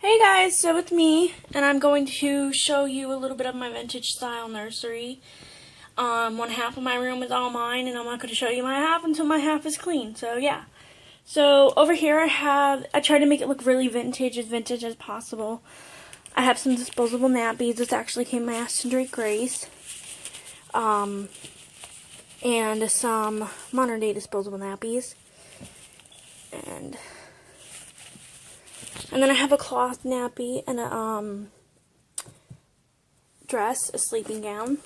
Hey guys, so it's me, and I'm going to show you a little bit of my vintage style nursery. One half of my room is all mine, and I'm not going to show you my half until my half is clean, so yeah. So over here I tried to make it look really vintage, as vintage as possible. I have some disposable nappies. This actually came from my Aston Drake Grace. And some modern day disposable nappies. And then I have a cloth nappy and a dress, a sleeping gown.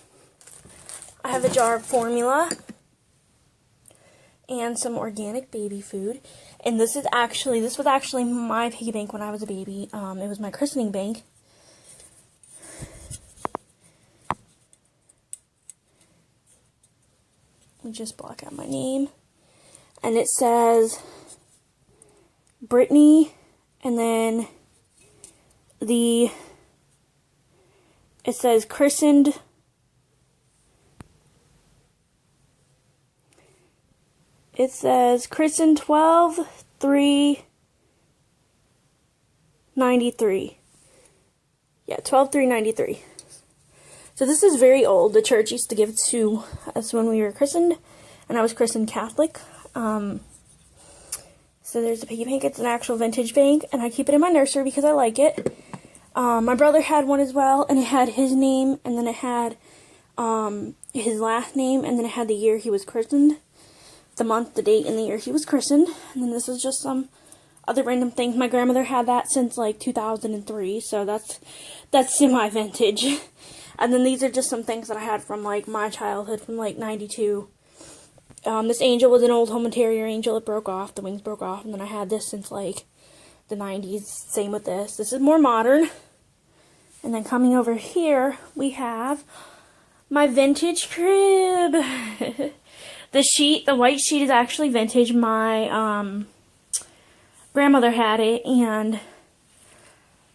I have a jar of formula and some organic baby food. And this was actually my piggy bank when I was a baby. It was my christening bank. Let me just block out my name. And it says Brittany, and then it says christened. It says christened 12/3/93. Yeah, 12/3/93. So this is very old. The church used to give it to us when we were christened, and I was christened Catholic. So there's the piggy bank. It's an actual vintage bank, and I keep it in my nursery because I like it. My brother had one as well, and it had his name, and then it had his last name, and then it had the year he was christened, the month, the date, and the year he was christened. And then this is just some other random things. My grandmother had that since like 2003, so that's semi-vintage. And then these are just some things that I had from like my childhood, from like 92. This angel was an old home terrier angel. It broke off. The wings broke off. And then I had this since like the 90s. Same with this. This is more modern. And then coming over here, we have my vintage crib. The white sheet is actually vintage. My grandmother had it, and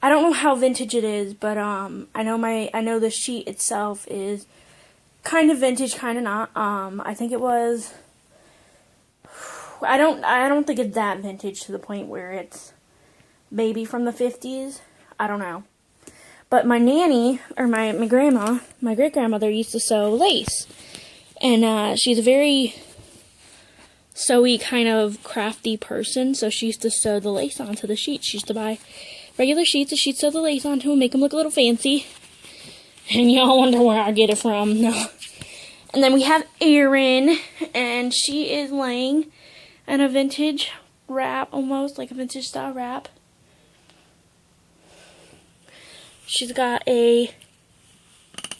I don't know how vintage it is, but I know the sheet itself is kind of vintage, kind of not. I think it was. I don't think it's that vintage to the point where it's maybe from the 50s. I don't know. But my nanny, or my grandma, my great-grandmother used to sew lace. And she's a very sewy kind of crafty person, so she used to sew the lace onto the sheets. She used to buy regular sheets and she'd sew the lace onto them, make them look a little fancy. And y'all wonder where I get it from. No. And then we have Erin, and she is laying in a vintage wrap, almost like a vintage style wrap. She's got a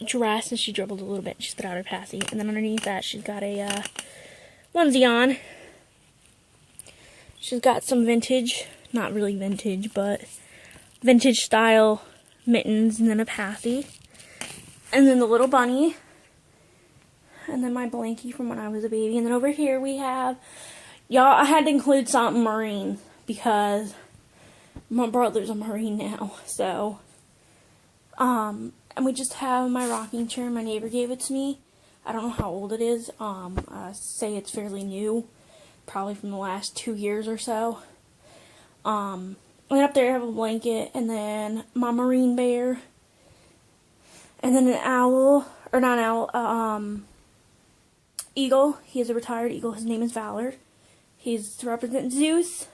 dress, and she dribbled a little bit. She spit out her passy. And then underneath that, she's got a onesie on. She's got some vintage, not really vintage, but vintage style mittens, and then a passy. And then the little bunny. And then my blankie from when I was a baby. And then over here we have, y'all, I had to include something marine because my brother's a Marine now. So, and we just have my rocking chair. My neighbor gave it to me. I don't know how old it is. I say it's fairly new. Probably from the last 2 years or so. And up there I have a blanket, and then my marine bear. And then an owl, or not an owl, eagle. He is a retired eagle. His name is Valor. He's to represent Zeus.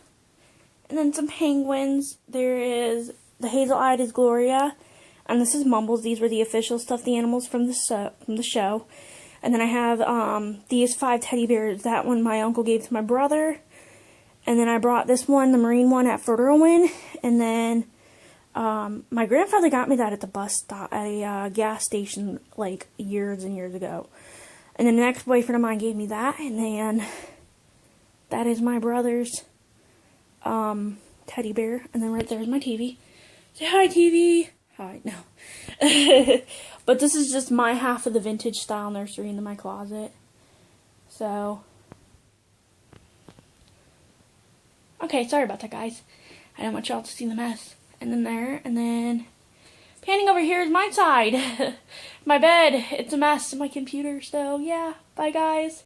And then some penguins. There is, the hazel-eyed is Gloria. And this is Mumbles. These were the official stuffed animals from the show. And then I have these 5 teddy bears. That one my uncle gave to my brother. And then I brought this one, the marine one, at Fort Irwin. And then my grandfather got me that at the bus stop, at a gas station, like years and years ago. And then the ex-boyfriend of mine gave me that. And then that is my brother's teddy bear. And then right there is my TV. Say hi, TV. Hi, no. But this is just my half of the vintage style nursery into my closet. So, okay, sorry about that, guys. I don't want y'all to see the mess. And then there, and then panning over here is my side. My bed. It's a mess. My computer. So, yeah. Bye, guys.